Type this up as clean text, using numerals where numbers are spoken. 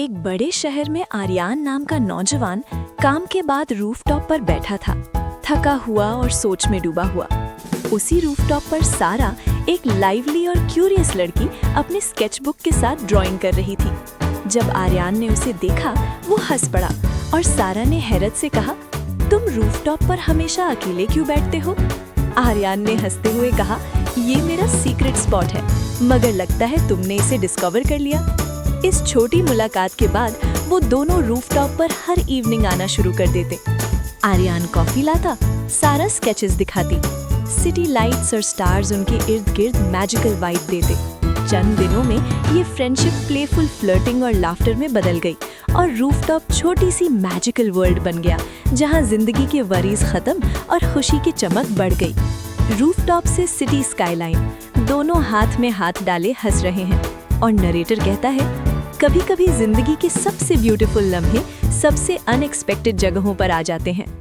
एक बड़े शहर में आर्यान नाम का नौजवान काम के बाद रूफटॉप पर बैठा था, थका हुआ और सोच में डूबा हुआ। उसी रूफटॉप पर सारा, एक लाइवली और क्यूरियस लड़की, अपने स्केचबुक के साथ ड्राइंग कर रही थी। जब आर्यान ने उसे देखा, वो हंस पड़ा और सारा ने हैरत से कहा, तुम रूफटॉप पर हमेशा अकेले क्यों बैठते हो? आर्यान ने हंसते हुए कहा, ये मेरा सीक्रेट स्पॉट है, मगर लगता है तुमने इसे डिस्कवर कर लिया। इस छोटी मुलाकात के बाद वो दोनों रूफटॉप पर हर इवनिंग आना शुरू कर देते। आर्यान कॉफी लाता, सारा स्केचेस दिखाती। सिटी लाइट्स और स्टार्स उनके इर्द गिर्द मैजिकल वाइब देते। चंद दिनों में ये फ्रेंडशिप प्लेफुल फ्लर्टिंग और लाफ्टर में बदल गई और रूफटॉप छोटी सी मैजिकल वर्ल्ड बन गया, जहां जिंदगी के वरीज खत्म और खुशी की चमक बढ़ गई। रूफटॉप से सिटी स्काईलाइन, दोनों हाथ में हाथ डाले हंस रहे हैं और नरेटर कहता है, कभी-कभी जिंदगी के सबसे ब्यूटीफुल लम्हे सबसे अनएक्सपेक्टेड जगहों पर आ जाते हैं।